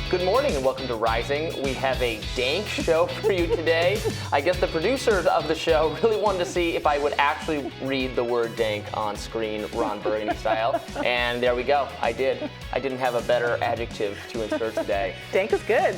Good morning and welcome to Rising. We have a dank show for you today. I guess the producers of the show really wanted to see if I would actually read the word dank on screen, Ron Burgundy style. And there we go. I did. I didn't have a better adjective to insert today. Dank is good.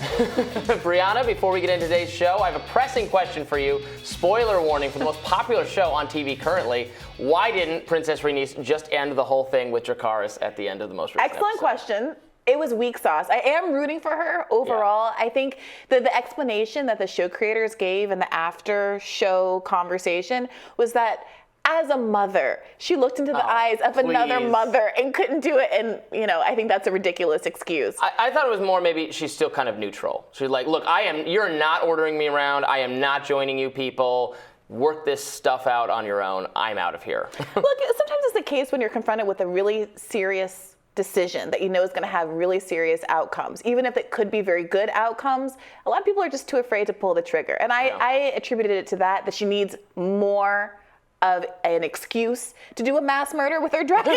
Briahna, before we get into today's show, I have a pressing question for you. Spoiler warning for the most popular show on TV currently. Why didn't Princess Rhaenys just end the whole thing with Dracarys at the end of the most recent Excellent episode? question. It was weak sauce. I am rooting for her overall. Yeah. I think that the explanation that the show creators gave in the after show conversation was that as a mother, she looked into the eyes of another mother and couldn't do it. And, you know, I think that's a ridiculous excuse. I thought it was more maybe she's still kind of neutral. She's like, look, you're not ordering me around. I am not joining you people. Work this stuff out on your own. I'm out of here. Look, sometimes it's the case when you're confronted with a really serious decision that you know is going to have really serious outcomes. Even if it could be very good outcomes, a lot of people are just too afraid to pull the trigger. And I attributed it to that she needs more of an excuse to do a mass murder with her dragon.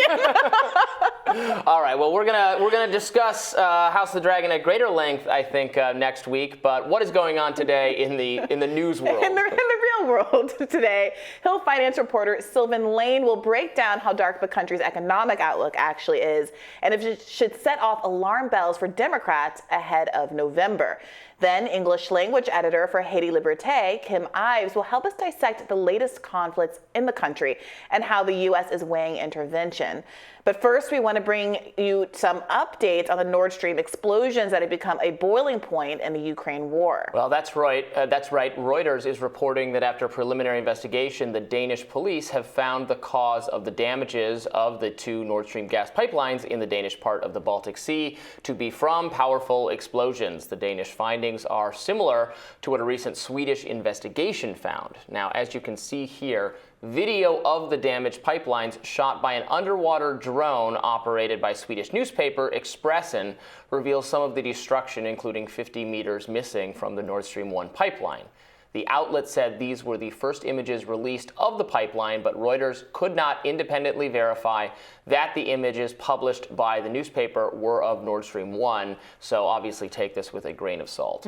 All right, well, we're gonna discuss House of the Dragon at greater length, I think, next week. But what is going on today in the news world? In the real world today, Hill Finance reporter Sylvan Lane will break down how dark the country's economic outlook actually is, and if it should set off alarm bells for Democrats ahead of November. Then English language editor for Haiti Liberté, Kim Ives, will help us dissect the latest conflicts in the country and how the U.S. is weighing intervention. But first, we want to bring you some updates on the Nord Stream explosions that have become a boiling point in the Ukraine war. Well, that's right. Reuters is reporting that after a preliminary investigation, the Danish police have found the cause of the damages of the two Nord Stream gas pipelines in the Danish part of the Baltic Sea to be from powerful explosions. The Danish findings are similar to what a recent Swedish investigation found. Now, as you can see here, video of the damaged pipelines shot by an underwater drone operated by Swedish newspaper Expressen reveals some of the destruction, including 50 meters missing from the Nord Stream 1 pipeline. The outlet said these were the first images released of the pipeline, but Reuters could not independently verify that the images published by the newspaper were of Nord Stream 1, so obviously take this with a grain of salt.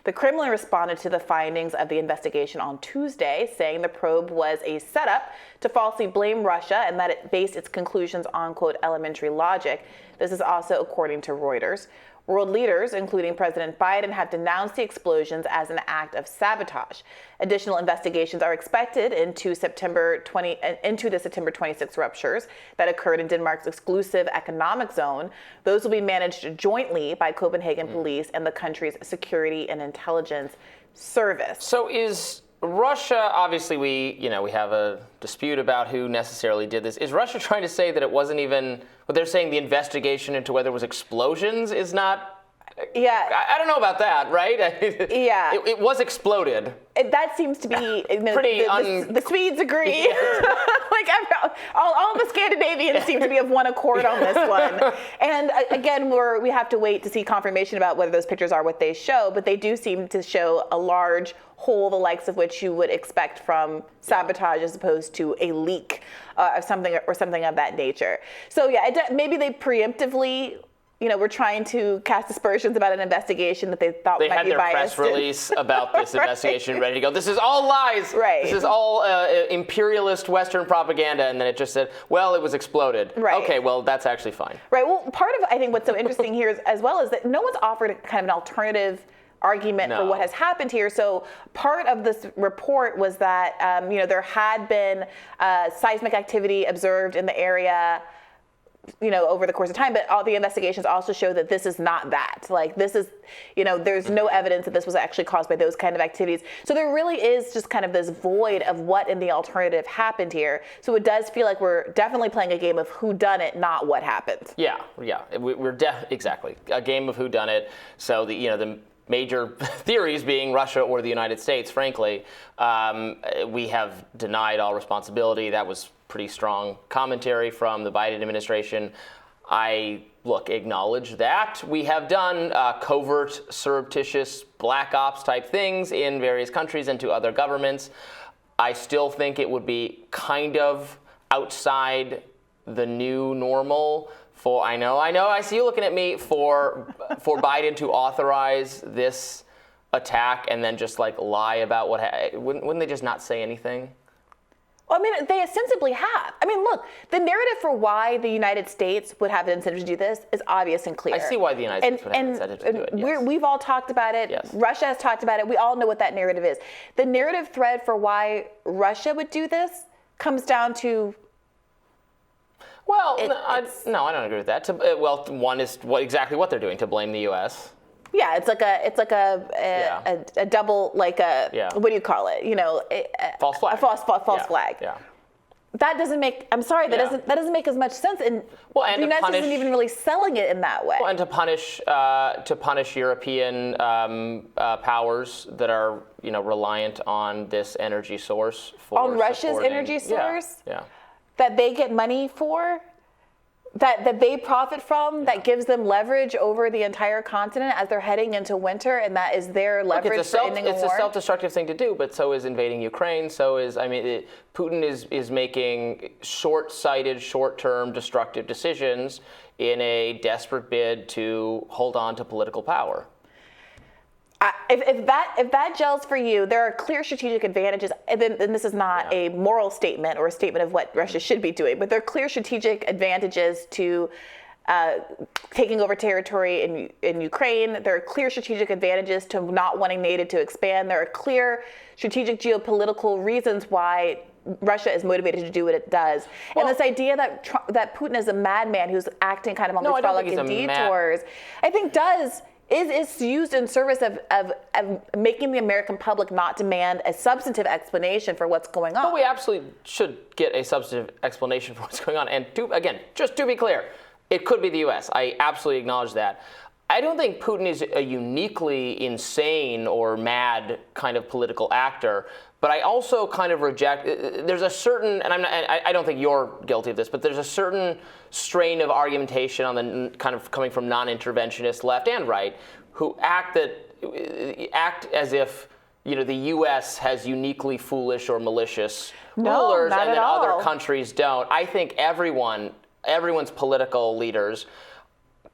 The Kremlin responded to the findings of the investigation on Tuesday, saying the probe was a setup to falsely blame Russia and that it based its conclusions on, quote, elementary logic. This is also according to Reuters. World leaders, including President Biden, have denounced the explosions as an act of sabotage. Additional investigations are expected into the September 26 ruptures that occurred in Denmark's exclusive economic zone. Those will be managed jointly by Copenhagen Police and the country's Security and Intelligence Service. So is Russia, obviously we have a dispute about who necessarily did this. Is Russia trying to say that it wasn't even, what they're saying the investigation into whether it was explosions is not? Yeah. I don't know about that, right? Yeah. It was exploded. That seems to be Pretty the Swedes agree. Yeah. Like all the Scandinavians seem to be of one accord on this one. And again, we have to wait to see confirmation about whether those pictures are what they show, but they do seem to show a large hole, the likes of which you would expect from sabotage as opposed to a leak of something of that nature. So yeah, maybe they preemptively we're trying to cast aspersions about an investigation that they thought might be biased. They had their press release about this investigation ready to go. This is all lies. Right. This is all imperialist Western propaganda. And then it just said, well, it was exploded. Right. Okay, well, that's actually fine. Right. Well, part of, I think, what's so interesting here as well is that no one's offered kind of an alternative argument for what has happened here. So part of this report was that, there had been seismic activity observed in the area over the course of time, but all the investigations also show that this is not that. Like this is, there's no evidence that this was actually caused by those kind of activities. So there really is just kind of this void of what in the alternative happened here. So it does feel like we're definitely playing a game of who done it, not what happened. Yeah. We're exactly a game of who done it. So the major theories being Russia or the United States, frankly, we have denied all responsibility. That was pretty strong commentary from the Biden administration. I acknowledge that we have done covert, surreptitious, black ops type things in various countries and to other governments. I still think it would be kind of outside the new normal I know. I see you looking at me for Biden to authorize this attack and then just like lie about what wouldn't they just not say anything? Well, I mean, they ostensibly have. I mean, look, the narrative for why the United States would have an incentive to do this is obvious and clear. I see why the United States would have an incentive to do it. Yes. We've all talked about it. Yes. Russia has talked about it. We all know what that narrative is. The narrative thread for why Russia would do this comes down to. Well, no, I don't agree with that. Well, one is exactly what they're doing, to blame the U.S. Yeah, it's like a double, like a what do you call it? You know, false flag. A false flag. Yeah. That doesn't make. I'm sorry. That doesn't make as much sense. And the United States isn't even really selling it in that way. Well, and to punish European powers that are reliant on this energy source for Russia's energy source. Yeah. That they get money for. That they profit from, that gives them leverage over the entire continent as they're heading into winter, and that is their leverage for ending a war. It's a self-destructive thing to do, but so is invading Ukraine. So is, Putin is making short-sighted, short-term destructive decisions in a desperate bid to hold on to political power. If that gels for you, there are clear strategic advantages, and this is not a moral statement or a statement of what Russia should be doing, but there are clear strategic advantages to taking over territory in Ukraine. There are clear strategic advantages to not wanting NATO to expand. There are clear strategic geopolitical reasons why Russia is motivated to do what it does. Well, and this idea that Putin is a madman who's acting kind of on these frolicking detours, I think is used in service of making the American public not demand a substantive explanation for what's going on. But we absolutely should get a substantive explanation for what's going on. And just to be clear, it could be the U.S. I absolutely acknowledge that. I don't think Putin is a uniquely insane or mad kind of political actor. But I also kind of reject. There's a certain, and I don't think you're guilty of this, but there's a certain strain of argumentation on the kind of coming from non-interventionist left and right, who act as if the U.S. has uniquely foolish or malicious rulers, and then other countries don't. I think everyone's political leaders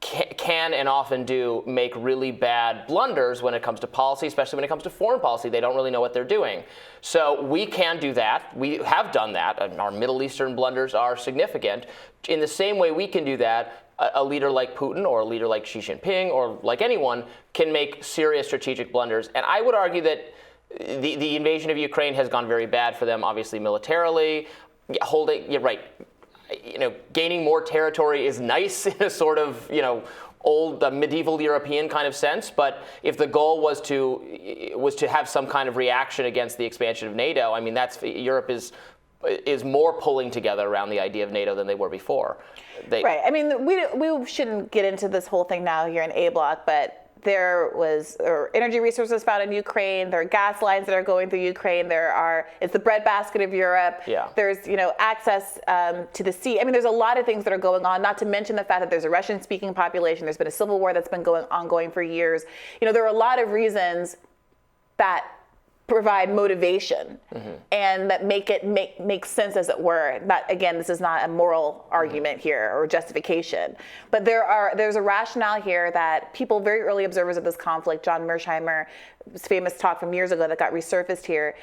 can and often do make really bad blunders when it comes to policy, especially when it comes to foreign policy. They don't really know what they're doing. So we can do that. We have done that. And our Middle Eastern blunders are significant. In the same way we can do that, a leader like Putin or a leader like Xi Jinping or like anyone can make serious strategic blunders. And I would argue that the invasion of Ukraine has gone very bad for them, obviously militarily. You're right. Gaining more territory is nice in a sort of, old medieval European kind of sense. But if the goal was to have some kind of reaction against the expansion of NATO, Europe is more pulling together around the idea of NATO than they were before. Right. We shouldn't get into this whole thing now here in A Block, but there are energy resources found in Ukraine. There are gas lines that are going through Ukraine. It's the breadbasket of Europe. Yeah. There's, access to the sea. There's a lot of things that are going on, not to mention the fact that there's a Russian-speaking population. There's been a civil war that's been ongoing for years. There are a lot of reasons that provide motivation and that make sense, as it were. Again, this is not a moral argument here or justification, but there's a rationale here that people, very early observers of this conflict, John Mersheimer's famous talk from years ago that got resurfaced here,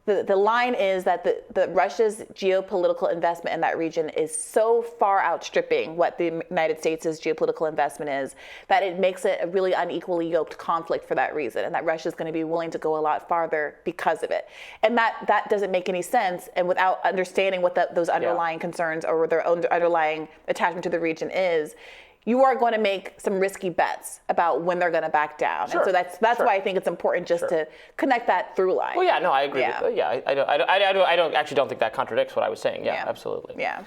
the line is that the Russia's geopolitical investment in that region is so far outstripping what the United States' geopolitical investment is that it makes it a really unequally yoked conflict for that reason, and that Russia is going to be willing to go a lot farther because of it. And that doesn't make any sense, and without understanding what those underlying concerns or their own underlying attachment to the region is, you are going to make some risky bets about when they're going to back down. Sure. And so that's why I think it's important just to connect that through line. Well, yeah, no, I agree. I don't think that contradicts what I was saying. Yeah, absolutely. Yeah.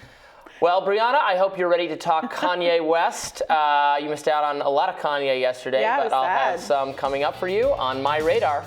Well, Briahna, I hope you're ready to talk Kanye West. You missed out on a lot of Kanye yesterday, but I'll have some coming up for you on my radar.